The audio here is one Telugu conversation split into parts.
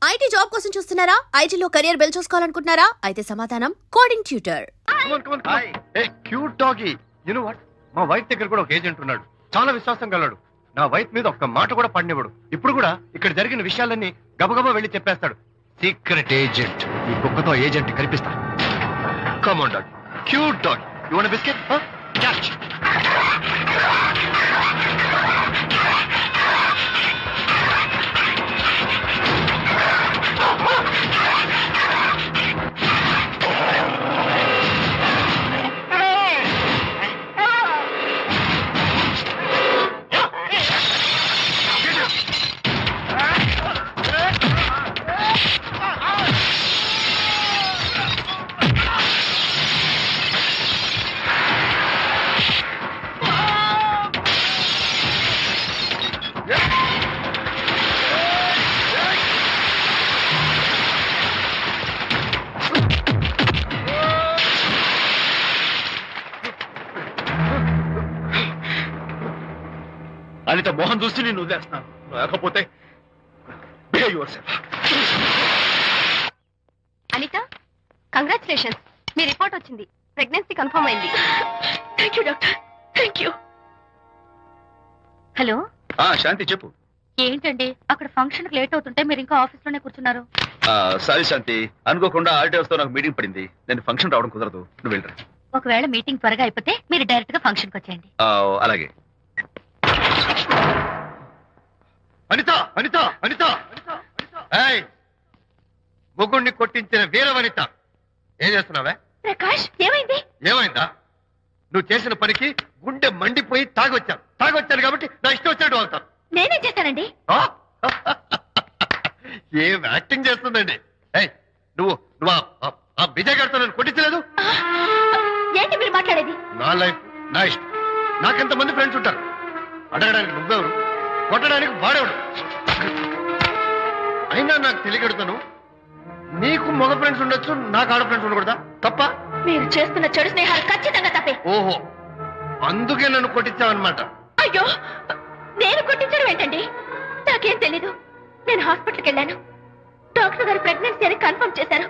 ఐటీ జాబ్ కోసం చూస్తున్నారా? ఐటీలో కెరియర్ బిల్డ్ చూసుకోవాలనుకుంటున్నారా? అయితే సమాధానం coding tutor. Cute doggy. You know what, మా వైఫ్ దగ్గర కూడా ఒక ఏజెంట్ ఉన్నాడు. చాలా విశ్వాసం గలడు. నా వైఫ్ మీద ఒక్క మాట కూడా పడినివ్వడు. ఇప్పుడు కూడా ఇక్కడ జరిగిన విషయాలన్నీ గబగబా వెళ్ళి చెప్పేస్తాడు. Secret agent. ఈ కుక్కతో ఏజెంట్ కనిపిస్తా. Come on dog, cute dog. You want biscuit? Catch. Anitha Mohan చూసి నేను వదిలేస్తున్నాను. లేకపోతే అనిత, కంగ్రాచులేషన్స్, మీ రిపోర్ట్ వచ్చింది. ప్రెగ్నెన్సీ కన్ఫర్మ్ అయింది. Thank you doctor, thank you. Hello Shanthi, చెప్పు. ఏంటండి అక్కడ ఫంక్షన్ లేట్ అవుతుంటే మీరు ఇంకా ఆఫీస్ లోనే కూర్చున్నారు? సారీ శాంతి, అనుకోకుండా ఆర్టీఎస్ తో నాకు మీటింగ్ పడింది. నేను ఫంక్షన్ రావడం కుదరదు. నువ్వు వెళ్ళరా. ఒకవేళ మీటింగ్ త్వరగా అయిపోతే మీరు డైరెక్ట్ గా ఫంక్షన్ కి వచ్చేయండి. అలాగే. అనిత, అనిత, అనిత, ముగ్గుడిని కొట్టించిన వీర వనిత, ఏం చేస్తున్నావే? ప్రకాష్, ఏమైంది? ఏమైందా? నువ్వు చేసిన పనికి గుండె మండిపోయి తాగొచ్చాను కాబట్టి నా ఇష్టం వచ్చాడు అవుతాను. నేనేం చేశానండి? ఏం యాక్టింగ్ చేస్తుందండి. నువ్వు నువ్వు ఆ విజయ్ గారితో నన్ను కొట్టించలేదు. ఏంటి మీరు మాట్లాడేది? నా లైఫ్ నా ఇష్టం. నాకెంతమంది ఫ్రెండ్స్ ఉంటారు. అడగడానికి నువ్వెవరు, కొట్టడానికి వాడేవాడు. అయినా నాకు తెలియగడుతాను, నీకు మగ ఫ్రెండ్స్ ఉండొచ్చు, నాకు ఆడ ఫ్రెండ్స్ ఉండకూడదా? తప్ప? మీరు చేస్తున్న చెడు స్నేహాలు ఖచ్చితంగా తప్పే. ఓహో, అందుకే నన్ను కొట్టించావన్నమాట. అయ్యో, నేను కొట్టించడం ఏంటండి? నాకేం తెలీదు. నేను హాస్పిటల్కి వెళ్ళాను. డాక్టర్ గారు ప్రెగ్నెన్సీ అని కన్ఫర్మ్ చేశారు.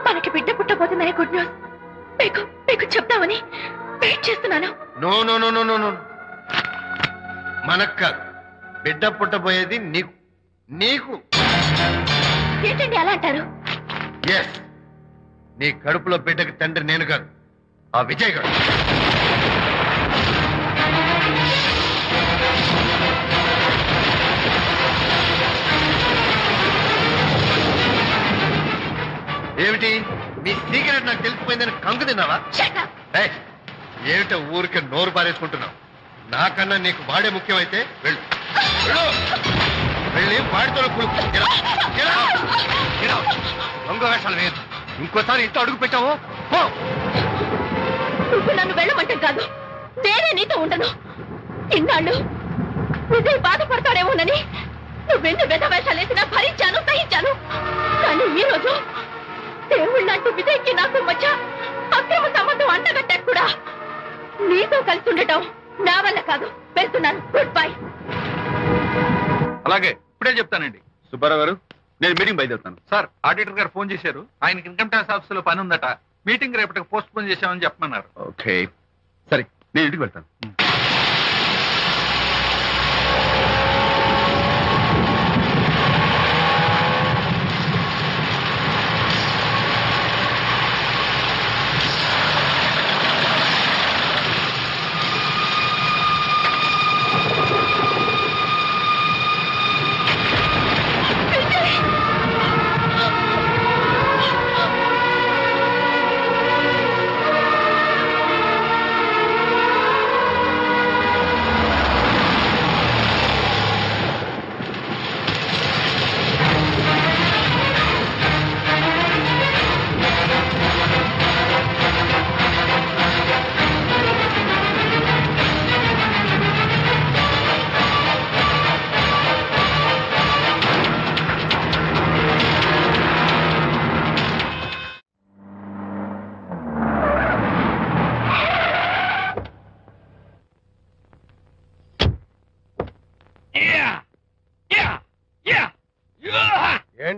మనకి బిడ్డ పుట్టబోతుందని గుడ్ న్యూస్ మీకు చెప్తామని వెయిట్ చేస్తున్నాను. No no no no no no, మనక్క బిడ్డ పుట్టబోయేది నీకు. నీకు ఏంటండి అలా అంటారు? ఎస్, నీ కడుపులో బిడ్డకి తండ్రి నేను కాదు, ఆ విజయ్ గారు. ఏమిటి మీ సీక్రెట్ నాకు తెలిసిపోయిందని కంకు తిన్నావా? ఏమిటో ఊరికే నోరు పారేసుకుంటున్నావు. నాకన్నా నీకు వాడే ముఖ్యమైతే వెళ్ళు, వెళ్ళి వాడితో దొంగ వేషాలు వేయదు. ఇంకోసారి ఇంట్లో అడుగు పెట్టావు. నువ్వు నన్ను వెళ్ళమంటే కాదు, నేనే నీతో ఉండను. ఇన్నాళ్ళు విజయ్ బాధపడతాడేమోనని నువ్వెన్ని వెధ వేషాలు వేసినా భరించాను, సహించాను. కానీ ఈ రోజు దేవుళ్ళంటూ విజయ్కి నాకు మధ్య అక్రమ సంబంధం అంటగట్టాక కూడా నీతో కలిసి ఉండటం నా వల్ల కాదు. వెళ్తున్నాను, గుడ్ బై. అలాగే, ఇప్పుడే చెప్తానండి. సుబ్బారావు గారు, నేను మీటింగ్ బయలుదేరుతాను. సార్, ఆడిటర్ గారు ఫోన్ చేశారు. ఆయనకి ఇన్కమ్ ట్యాక్స్ ఆఫీస్ లో పని ఉందట. మీటింగ్ రేపటికి పోస్ట్ పోన్ చేశామని చెప్పమన్నారు. ఓకే, సరే, నేను ఇంటికి వెళ్తాను.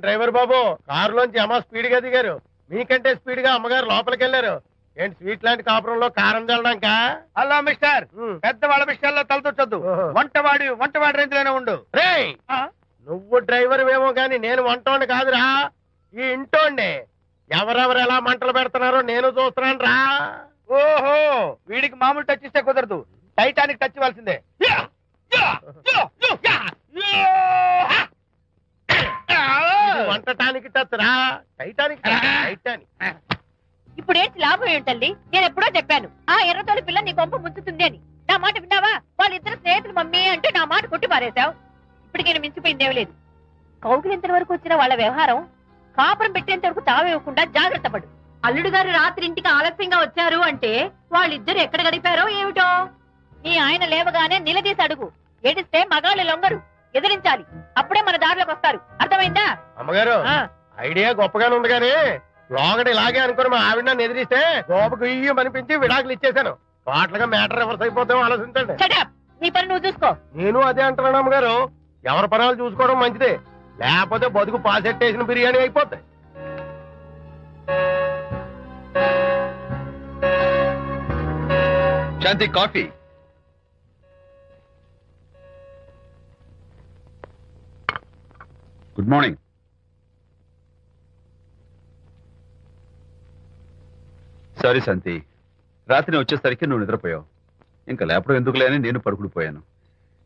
డ్రైవర్ బాబు కారులోంచి అమ్మ స్పీడ్ గా దిగారు, మీకంటే స్పీడ్ గా అమ్మగారు లోపలికి వెళ్ళారు. ఏంటి స్వీట్ లాంటి కాపురంలో కారం చల్లడాక? హలో మిస్టర్, పెద్దవాళ్ళ విషయాల్లో తలదొచ్చొద్దు. వంటవాడి రేంజ్ లోనే ఉండు. రే, నువ్వు డ్రైవర్ ఏమో గాని నేను వంటోండి కాదురా, ఈ ఇంటోండి. ఎవరెవరు ఎలా మంటలు పెడుతున్నారో నేను చూస్తున్నాను రా. ఓహో, వీడికి మామూలు టచ్ ఇస్తే కుదరదు, టైటానిక్ టచ్ ఇవ్వాల్సిందే. ఇది వంటటానికి టచ్ రా, టైటానిక్ టైటానిక్. ఇప్పుడేంటి లాభం ఏంటల్లి? నేను ఎప్పుడో చెప్పాను ఆ ఎర్రతోలి పిల్ల నీ కొంప ముంచుతుంది అని. నా మాట విన్నావా? వాళ్ళిద్దరు స్నేహితులు మమ్మీ అంటే నా మాట కొట్టి పారేశావు. ఇప్పటికి నేను మించిపోయిందేం లేదు. కౌగిలింత వరకు వచ్చిన వాళ్ళ వ్యవహారం కాపురం పెట్టేంత వరకు తావేయకుండా జాగ్రత్త పడు. అల్లుడు గారు రాత్రి ఇంటికి ఆలస్యంగా వచ్చారు అంటే వాళ్ళిద్దరు ఎక్కడ గడిపారో ఏమిటో. నీ ఆయన లేవగానే నిలదీసి అడుగు. ఏడిస్తే మగాళ్ళు లొంగరు, ఎదిరించాలి. అప్పుడే మన దారిలోకి వస్తారు. అర్థమైందా? అమ్మగారు ఐడియా గొప్పగానే ఉంది కానీ లోగడ ఇలాగే అనుకుని మా ఆవిడ నన్ను ఎదిరిస్తే గోపకు ఇయ్యం అనిపించి విడాకులు ఇచ్చేశాను. పాటలుగా మ్యాటర్ రివర్స్ అయిపోతాం, ఆలోచించండి. Shut up. నీ పని నువ్వు చూసుకో. నేను అదే అంటున్నాను అమ్మగారు, ఎవరి పనాలు చూసుకోవడం మంచిదే, లేకపోతే బతుకు పాసెట్టేసిన బిర్యానీ అయిపోతాయి. శాంతి కాఫీ. Good morning. సారీ శాంతి, రాత్రి వచ్చేసరికి నువ్వు నిద్రపోయావు. ఇంకా లేపడం ఎందుకులే అని నేను పడుకుడిపోయాను.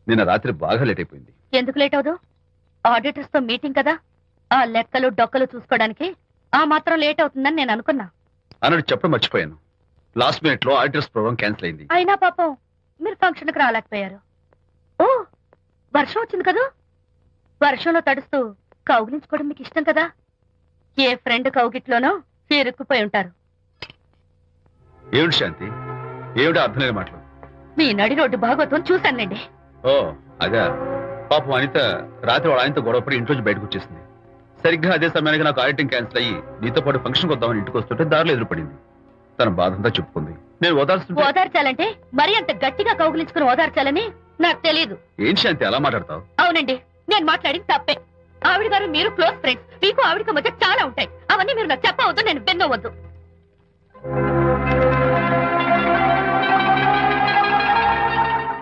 నిన్న రాత్రి బాగా లేట్ అయిపోయింది. ఎందుకు లేట్ అవదు? ఆడిటర్స్ తో మీటింగ్ కదా, ఆ లెక్కలు డొక్కలు చూసుకోవడానికి ఆ మాత్రం లేట్ అవుతుందని నేను అనుకున్నా. అన్నట్టు చెప్పడం మర్చిపోయాను, లాస్ట్ మినిట్ లో ఆడిటర్స్ ప్రోగ్రామ్ క్యాన్సిల్ అయింది. అయినా పాపం మీరు ఫంక్షన్ కి రాలేకపోయారు. ఓ, వర్షం వచ్చింది కదా, వర్షంలో తడుస్తూ కౌగిలించుకోవడం మీకు ఇష్టం కదా. ఏ ఫ్రెండ్ కౌగిట్లోనో ఇరుక్కుపోయి ఉంటారు. ఏమిటి శాంతి, ఏమిటి అర్థం లేని మాటలు? మీ నడి రోడ్డు భాగవతం చూశానండి. ఓ అదే, పాపం అనిత రాత్రి వాళ్ళ ఆయనతో గొడవపడి ఇంట్లోంచి బయటకు వచ్చేసింది. సరిగ్గా అదే సమయానికి నాకు ఆడిటింగ్ క్యాన్సిల్ అయ్యి నీతో పాటు ఫంక్షన్కి వద్దామని ఇంటికి వస్తుంటే దారిలో ఎదురుపడింది. తన బాధంతా చెప్పుకుంది. నేను ఓదార్చాలంటే మరి అంత గట్టిగా కౌగిలించుకుని ఓదార్చాలని నాకు తెలియదు. ఏం శాంతి అలా మాట్లాడతావు? అవునండి, నేను మాట్లాడింది తప్పే. ఆవిడ గారు మీరు క్లోజ్ ఫ్రెండ్స్, మీకు ఆవిడకి మధ్య చాలా ఉంటాయి. అవన్నీ మీరు నాకు చెప్పవద్దు, నేను విన్నవద్దు.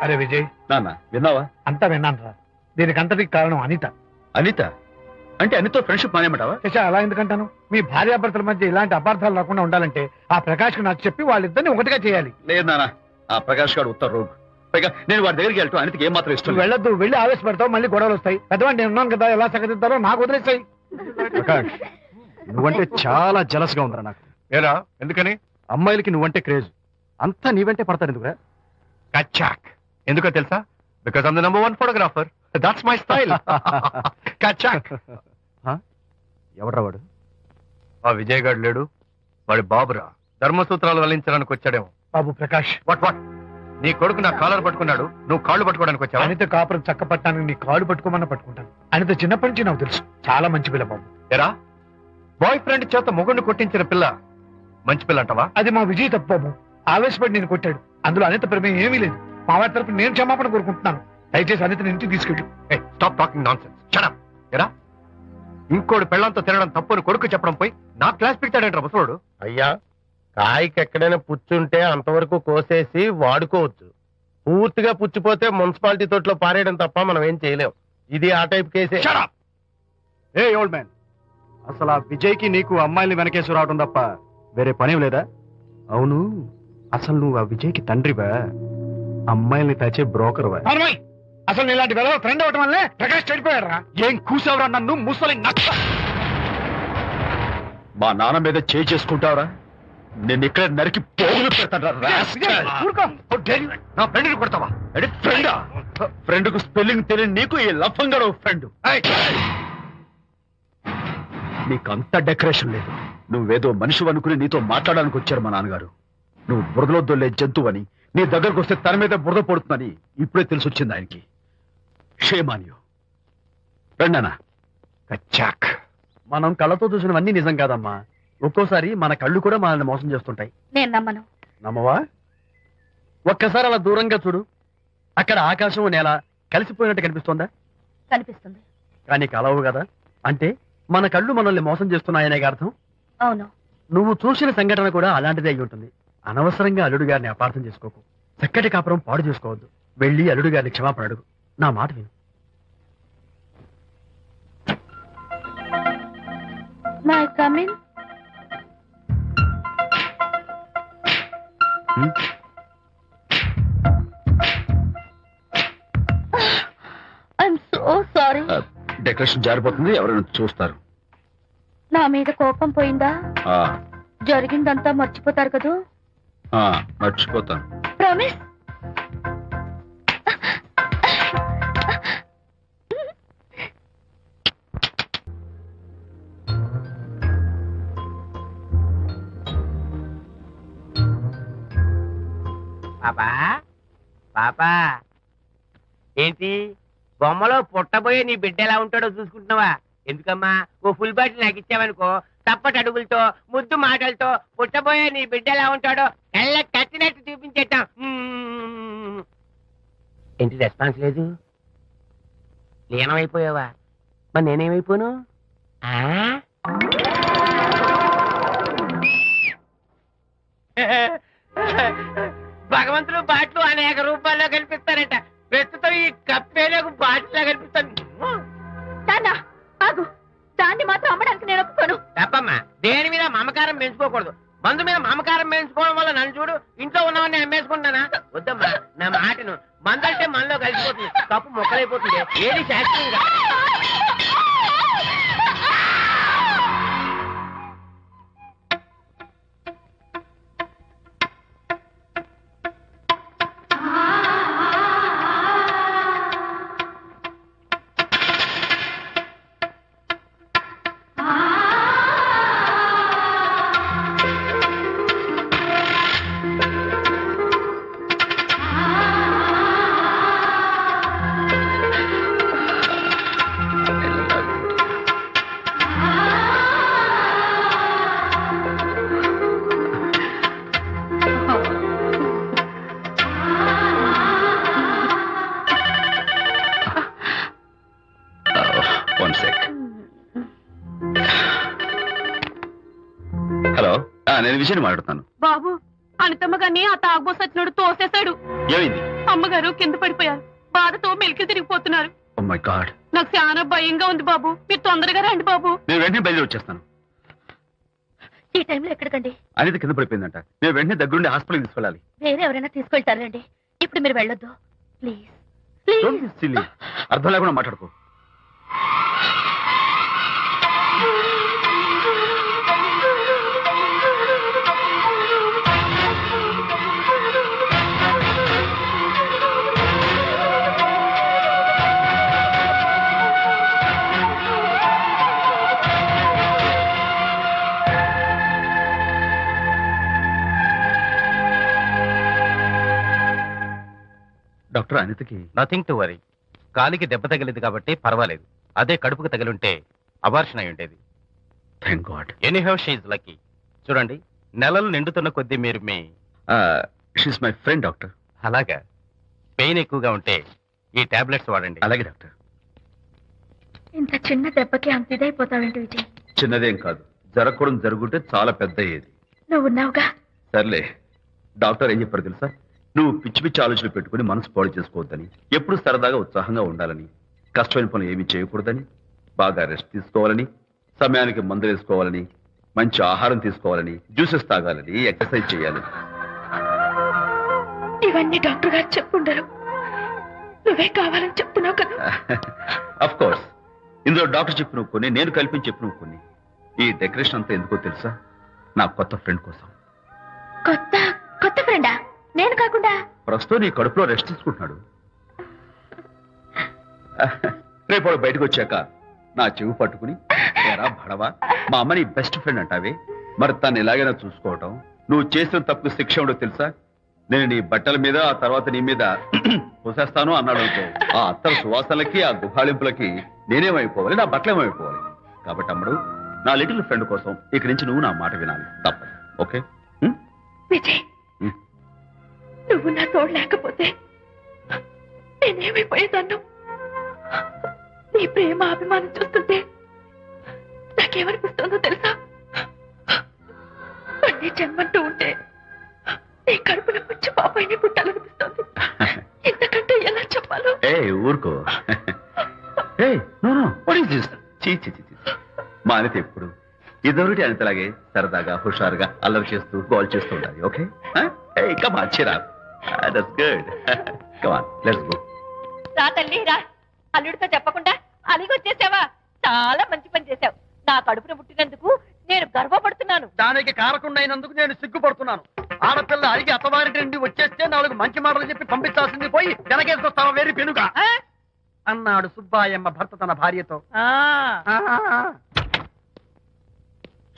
అరే విజయ్, నాన్న విన్నావా? అంతా విన్నాను రా. దీనికి అంతటికి కారణం అనిత. అనిత అంటే అనితో ఫ్రెండ్షిప్ మానేమంటావా? శశా, అలా ఎందుకంటాను? మీ భార్యాభర్తల మధ్య ఇలాంటి అపార్థాలు రాకుండా ఉండాలంటే ఆ ప్రకాష్ కు నాకు చెప్పి వాళ్ళిద్దరిని ఒకటిగా చేయాలి. లేదు నాన్న, ఆ ప్రకాష్ గారు ఉత్తర రోగ్. పైగా నేను వాడి దగ్గరికి వెళ్తాను, అనితకి ఏం మాత్రం ఇష్టం నువ్వు వెళ్ళొద్దు, వెళ్ళి ఆవేశపడతావు, మళ్ళీ గొడవలు వస్తాయి. పెద్దవాడిని నేను ఉన్నాను కదా, ఎలా సగదిద్దారో నాకు వదిలేస్తాయి. ప్రకాష్, నువ్వంటే చాలా జలస్ గా ఉందిరా నాకు. ఏరా ఎందుకని? అమ్మాయిలకి నువ్వంటే క్రేజ్, అంతా నీవంటే పడతారు ఎందుకురా? కచాక్. ఎందుకో తెలుసా? Because I'm the number 1 photographer. That's my style. కచాక్. ఎవడ్రా వాడు? ఆ విజయ్ గారు లేడు, వాడి బాబురా. ధర్మసూత్రాలు వల్లించడానికి వచ్చాడేమో. బాబు ప్రకాష్, వాట్ వాట్? నీ కొడుకు నా కాలర్ పట్టుకున్నాడు, నువ్వు కాళ్ళు పట్టుకోవడానికి వచ్చావా? అనిత కాపురం చక్క పట్టడానికి నీ కాళ్ళు పట్టుకోమన్నా పట్టుకుంటాను. అనిత చిన్నప్పటి నుంచి నాకు తెలుసు, చాలా మంచి పిల్ల బాబు. ఎరా, బాయ్ ఫ్రెండ్ చేత మొగుడిని కొట్టించిన పిల్ల మంచి పిల్ల అంటావా? అది మా విజయ్ తప్పు బాబు. ఆవేశపడి నేను కొట్టాడు, అందులో అనిత ప్రమేయం ఏమీ లేదు. మా వారి తరపు నేను క్షమాపణ కోరుకుంటున్నాను. దయచేసి అనితని ఇంటికి తీసుకెళ్ళు. Stop talking nonsense. Shut up. ఎరా, ఇంకోటి పెళ్ళంతో తినడం తప్పుని కొడుకు చెప్పడం పోయి నా క్లాస్ పిక్తాడంటారు ముసలోడు. అయ్యా, కాయకి ఎక్కడైనా పుచ్చుంటే అంతవరకు కోసేసి వాడుకోవచ్చు. పూర్తిగా పుచ్చిపోతే మున్సిపాలిటీ తోటలో పారేయడం తప్ప మనం ఏం చేయలేం. ఇది ఆ టైప్ కేసే. ఏ ఓల్డ్ మ్యాన్, అసలు ఆ విజయ్కి నీకు అమ్మాయిని వెనకేసి రావడం తప్ప వేరే పనేం లేదా? అవును, అసలు నువ్వు ఆ విజయ్కి తండ్రివా, అమ్మాయిల్ని తెచ్చే బ్రోకర్వా? అసలు ఇలాంటి వెలవ ఫ్రెండ్ అవటం వల్లే ప్రకాష్ చెడిపోయాడు రా. ఏం కూసావురా నన్ను, ముసలి నక్క! మా నాన్న మీద చేయి చేసుకుంటావరా? నేను ఇక్కడ నరికి పోగులు పెడతాను. నా ఫ్రెండ్ని కొడతావా? ఫ్రెండా? ఫ్రెండ్ కు స్పెల్లింగ్ తెలియని నీకు ఈ లఫంగా ఫ్రెండ్. నీకంత డెకరేషన్ లేదు. నువ్వేదో మనిషి అనుకుని నీతో మాట్లాడడానికి వచ్చారు మా నాన్నగారు. నువ్వు బురదలో దొల్లే జంతువని, నీ దగ్గరకు వస్తే తన మీద బురద పడుతుందని ఇప్పుడే తెలిసి వచ్చింది ఆయనకి. షేమాన్యు రండనా. కచాక్. మనం కళ్ళతో చూసినవన్నీ నిజం కాదమ్మా. ఒక్కోసారి మన కళ్ళు కూడా మనల్ని మోసం చేస్తుంటాయి. నేను నమ్మను. నమ్మవా? ఒక్కసారి అలా దూరంగా చూడు, అక్కడ ఆకాశం నేల కలిసిపోయినట్టు కనిపిస్తోందా? కనిపిస్తుంది. కానీ కలవు కదా, అంటే మన కళ్ళు మనల్ని మోసం చేస్తున్నాయనే అర్థం. అవును. నువ్వు చూసిన సంఘటన కూడా అలాంటిదే అయి ఉంటుంది. అనవసరంగా అల్లుడు గారిని అపార్థం చేసుకోకు. చక్కటి కాపురం పాడు చేసుకోవద్దు. వెళ్ళి అల్లుడు గారిని క్షమాపణ అడుగు. నా మాట విను. May come in. I'm so sorry. Decoration జారిపోతుంది, ఎవరైనా చూస్తారు. నా మీద కోపం పోయిందా? ఆ, జరిగిందంతా మర్చిపోతారు కదూ? ఆ, మర్చిపోతాను. ప్రామిస్. పాపా పాపా, ఏంటి బొమ్మలో పుట్టబోయే నీ బిడ్డ ఎలా ఉంటాడో చూసుకుంటున్నావా? ఎందుకమ్మా, ఓ ఫుల్ బాటిల్ నాకు ఇచ్చావనుకో, తప్పటి అడుగులతో ముద్దు మాటలతో పుట్టబోయే నీ బిడ్డ ఎలా ఉంటాడో కళ్ళ కట్టినట్టు చూపించేద్దాం. ఏంటి రెస్పాన్స్ లేదు? లీనమైపోయావా? మరి నేనేమైపోను? భగవంతుడు బాట్లు అనేక రూపాల్లో కనిపిస్తారట. ప్రస్తుతం ఈ కప్పేలకు బాటిలా కనిపిస్తాను. ఆగు, దాన్ని మాత్రం అమ్మడానికి నేను ఒప్పుకోను. తప్పమ్మా, దేని మీద మమకారం పెంచుకోకూడదు. మందు మీద మమకారం పెంచుకోవడం వల్ల నన్ను చూడు, ఇంట్లో ఉన్నవన్నీ అమ్మేసుకుంటానా? వద్దమ్మా, నా మాటను. మందంటే మనలో కలిసిపోతుంది, కప్పు మొక్కలైపోతుంది. ఏది శాస్త్రీయంగా హలో, నేను విషయం మాట్లాడుతాను. బాబు, అనితమ్మ గారిని ఆ తాగుబోసు వచ్చినోడు తోసేశాడు. ఏమైంది? అమ్మగారు కింద పడిపోయారు. బాధతో మెలికి తిరిగిపోతున్నారు. ఓ మై గాడ్, నాకు చాలా భయంగా ఉంది బాబు. మీరు తొందరగా రండి బాబు. నేను వెంటనే బయలుదేరి వచ్చేస్తాను. ఈ టైంలో ఎక్కడికండి? అనేది కింద పడిపోయిందంట. నేను వెంటనే దగ్గరుండి హాస్పిటల్కి తీసుకెళ్ళాలి. వేరే ఎవరైనా తీసుకెళ్తారండి. ఇప్పుడు మీరు వెళ్ళొద్దు ప్లీజ్. Don't be silly. అర్థం లేకుండా మాట్లాడుకో. డాక్టర్, అనితకి నథింగ్ టు వరీ. కాలికి దెబ్బ తగిలింది కాబట్టి పర్వాలేదు. అదే కడుపుకు తగిలింటే అబార్షన్ అయి ఉండేది. Thank God. Anyhow she lucky. చూడండి, నెలలు నిండుతున్న కొద్దీ మీరు మీ షీస్ మై ఫ్రెండ్ డాక్టర్. అలాగా, పెయిన్ ఎక్కువగా ఉంటే ఈ టాబ్లెట్స్ వాడండి. అలాగే డాక్టర్. ఇంత చిన్న దెబ్బకి అంత ఇదైపోతావేంటి విజయ్? చిన్నదేం కాదు, జరగకూడదు జరుగుంటే చాలా పెద్ద అయ్యేది. నువ్వున్నావుగా. సర్లే, డాక్టర్ ఏం చెప్పారు తెలుసా? నువ్వు పిచ్చి పిచ్చి ఆలోచనలు పెట్టుకుని మనసు పాడు చేసుకోవద్దని, ఎప్పుడు సరదాగా ఉత్సాహంగా ఉండాలని, కష్టమైన పనులు ఏమీ చేయకూడదని, బాగా రెస్ట్ తీసుకోవాలని, సమయానికి మందులు వేసుకోవాలని, మంచి ఆహారం తీసుకోవాలని, జ్యూసెస్ తాగాలని, ఎక్సర్సైజ్ చేయాలని. ఇవన్నీ డాక్టర్ గారు చెప్పుండరు, నువ్వే కావాలని చెప్తున్నావు కదా. అఫ్ కోర్స్, ఇందులో డాక్టర్ చెప్పిన కొన్ని, నేను కల్పించి చెప్పిన కొన్ని. ఈ డెకరేషన్ అంతా ఎందుకో తెలుసా? నా కొత్త ఫ్రెండ్ కోసం. కొత్త కొత్త ఫ్రెండా? నేను కాకుండా? ప్రస్తుతం నీ కడుపులో రెస్ట్ తీసుకుంటున్నాడు. రేపు వాడు బయటకు వచ్చాక నా చెవి పట్టుకుని, ఏరా భడవా, మా అమ్మ నీ బెస్ట్ ఫ్రెండ్ అంటావే, మరి తను ఎలాగైనా చూసుకోవటం, నువ్వు చేసిన తప్పుకు శిక్ష ఉండో తెలుసా? నేను నీ బట్టల మీద, ఆ తర్వాత నీ మీద పోసేస్తాను అన్నాడు అనుకో, ఆ అత్తల సువాసనలకి, ఆ గుహాళింపులకి నేనేమైపోవాలి, నా బట్టలేమైపోవాలి. కాబట్టి అమ్మడు, నా లిటిల్ ఫ్రెండ్ కోసం ఇక్కడి నుంచి నువ్వు నా మాట వినాలి, తప్పదు. ఓకే విజయ్, నువ్వు నా తోడు లేకపోతే నేనేమైపోయేదాన్ను. నీ ప్రేమ అభిమానం చూస్తుంటే నాకేమనిపిస్తుందో తెలుసా? అన్ని జన్మంటూ ఉంటే నీ కడుపులో వచ్చి పాపాయిని పుట్టాలనిపిస్తోంది. ఇంతకంటే ఎలా చెప్పాలో? ఏ ఊరుకో. ఏ no no what is this? చీ చీ చీ. మా అనిత ఎప్పుడు ఇదొరటి అనితలాగే సరదాగా హుషారుగా అల్లరి చేస్తూ గోల్ చేస్తూ ఉండాలి. ఓకే ఏ కమ్ ఆన్ చిరా. That's good. Come on let's go. రా తల్లి రా. అల్లుడితో చెప్పకుండా అలిగొచ్చేసావా? చాలా మంచి పని చేశావు. నా కడుపున పుట్టినందుకు నేను గర్వపడుతున్నాను. దానికి కారకుండైనందుకు నేను సిగ్గుపడుతున్నాను. ఆడపిల్ల అడిగి అత్తవారి నుండి వచ్చేస్తే 4 మంచి మాటలు చెప్పి పంపించాల్సింది పోయి వెనకేసుకొస్తావా వేరు పెనుక అన్నాడు సుబ్బాయమ్మ భర్త తన భార్యతో.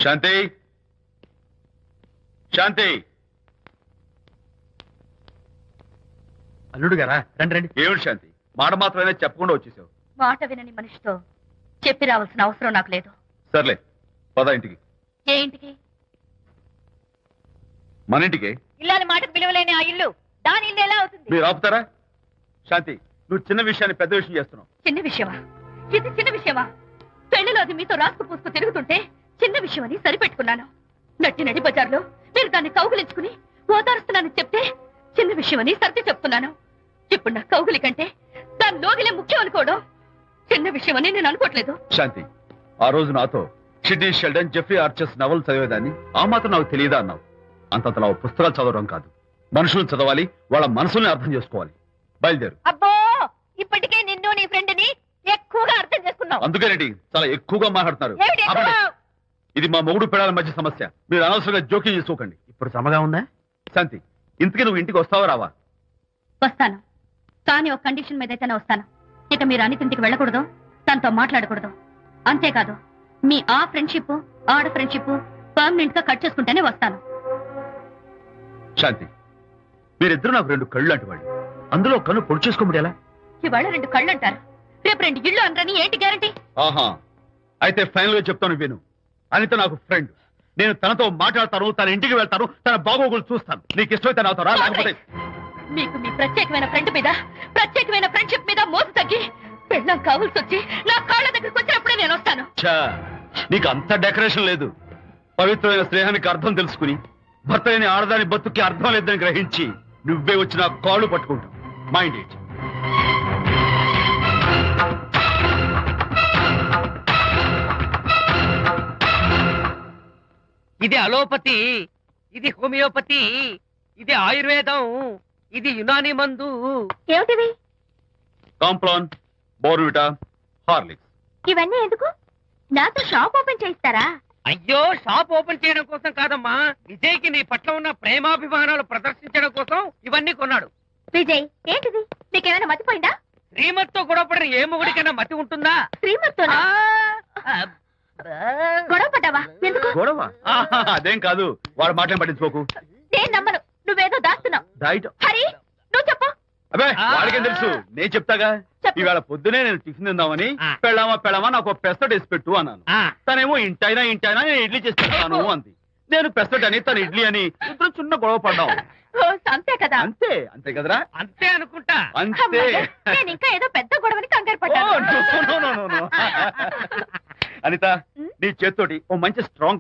శాంతి శాంతి. అల్లుడు గారా రండి రండి. ఏమిటి శాంతి మాట మాత్రమే చెప్పకుండా వచ్చేసావు? మాట వినని మనిషితో చెప్పి రావాల్సిన అవసరం నాకు లేదు. సర్లే పద ఇంటికి. ఏ ఇంటికి? మన ఇంటికి. ఇల్లాలి మాటకు విలువలేని ఆ ఇల్లు దాని ఇల్లు ఎలా అవుతుంది? మీరు ఆపుతారా? శాంతి నువ్వు చిన్న విషయాన్ని పెద్ద విషయం చేస్తున్నావు. చిన్న విషయమా? ఇది చిన్న విషయమా? పెళ్లిలో అది మీతో రాసుకు పూసుకు తిరుగుతుంటే చిన్న విషయం అని సరిపెట్టుకున్నాను. నట్టి నడి బజార్లో మీరు దాన్ని కౌగులించుకుని ఓదారుస్తున్నానని చెప్తే చిన్న విషయం అని సర్ది చెప్తున్నాను. ఇప్పుడు నా కౌగులి కంటే దాని లోగిలే ముఖ్యం అనుకోవడం చిన్న విషయం అని నేను అనుకోవట్లేదు. శాంతి ఆ రోజు నాతో Sidney Sheldon, Jeffrey Archer's novel చదివేదాన్ని ఆ మాత్రం నాకు తెలియదా అన్నావు. అంతంతలా పుస్తకాలు చదవడం కాదు, మనుషులను చదవాలి, వాళ్ళ మనసుల్ని అర్థం చేసుకోవాలి. బయలుదేరు. అబ్బో ఇప్పటికే నిన్ను నీ ఫ్రెండ్ ని ఎక్కువగా అర్థం చేసుకున్నావు. అందుకేనండి చాలా ఎక్కువగా మాట్లాడుతున్నారు. ఏమిటి ఎక్కువ? ఆపండి. ఇది మా మొగుడు పిల్లల మధ్య సమస్య. మీరు అనవసరంగా జోక్యం చేసుకోకండి. ఇప్పుడు సమగా ఉందా? శాంతి ఇంతకీ నువ్వు ఇంటికి వస్తావా రావా? వస్తాను, కానీ ఒక కండిషన్ మీద అయితేనే వస్తాను. ఇక మీరు అనితింటికి వెళ్ళకూడదు, తనతో మాట్లాడకూడదు. అంతేకాదు మీ ఆ ఫ్రెండ్షిప్ ఆడ ఫ్రెండ్షిప్ పర్మనెంట్ గా కట్ చేసుకుంటేనే వస్తాను. శాంతి మీరిద్దరు నాకు 2 కళ్ళు లాంటి వాళ్ళు. అందులో కన్ను పొడి చేసుకోమడి ఎలా? ఇవాళ 2 కళ్ళు అంటారు, రేపు 2 ఇళ్ళు అంటారని ఏంటి గ్యారంటీ? ఆహా అయితే ఫైనల్ గా చెప్తాను విను. అనిత నాకు ఫ్రెండ్. నేను తనతో మాట్లాడతాను, తన ఇంటికి వెళ్తాను, తన బాగోగులు చూస్తాను. నీకు ఇష్టమైతే నాతో రా, లేకపోతే మీకు మీ ప్రత్యేకమైన ఫ్రెండ్ మీద ప్రత్యేకమైన ఫ్రెండ్షిప్ మీద మోసు తగ్గి పెళ్ళం కావాల్సి వచ్చి నా కాళ్ళ దగ్గరికి వచ్చినప్పుడే నేను వస్తాను. ఛా, నీకు అంత డెకరేషన్ లేదు. పవిత్రమైన స్నేహానికి అర్థం తెలుసుకుని భర్త లేని ఆడదాని బతుక్కి అర్థం లేదని గ్రహించి నువ్వే వచ్చి నా కాళ్ళు పట్టుకుంటావు. Mind it. ఇది అలోపతి, ఇది హోమియోపతి, ఇది ఆయుర్వేదం, ఇది యునాని మందు. ఏమిటివి? Complan, Bournvita, Horlicks. ఇవన్నీ ఎందుకు? నాతో షాప్ ఓపెన్ చేయిస్తారా? అయ్యో షాప్ ఓపెన్ చేయడం కోసం కాదమ్మా, విజయ్కి నీ పట్ల ఉన్న ప్రేమాభిమానాలు ప్రదర్శించడం కోసం ఇవన్నీ కొన్నాడు. విజయ్ ఏంటిది? నీకేమైనా మతిపోయిందా? శ్రీమతితో గొడవపడిన ఏ మొగుడికైనా మతి ఉంటుందా? శ్రీమతితో గొడవ పడ్డావా? ఎందుకు? గొడవ అదేం కాదు. వాడు మాటలు పట్టించుకోకు. నేను నమ్మను, నువ్వేదో దాస్తున్నావు. డైట్ హరి నువ్వు చెప్పు. అబ్బే వాడికేం తెలుసు, నేను చెప్తాగా. చెప్పు. ఇవాళ పొద్దునే నేను టిఫిన్ తిందామని ఆ. పెళ్ళామా నాకు పెసరట్ వేసి పెట్టు అన్నాను. ఆ, తనేమో ఇంటైనా నేను ఇడ్లీ చేసి పెడతాను అంది. నేను పెసరట్ అని తను ఇడ్లీ అని ఇద్దరు చిన్న గొడవ పడ్డాం. ఓ, అంతే కదా? అంతే అంతే కదరా? అంతే అనుకుంటా. అంతే. అమ్మయ్య, నేను ఇంకా ఏదో పెద్ద గొడవని కంగారు ఓ, పడ్డాను. no, no, no, no, no. Anitha నీ చేత్తోటి ఓ మంచి స్ట్రాంగ్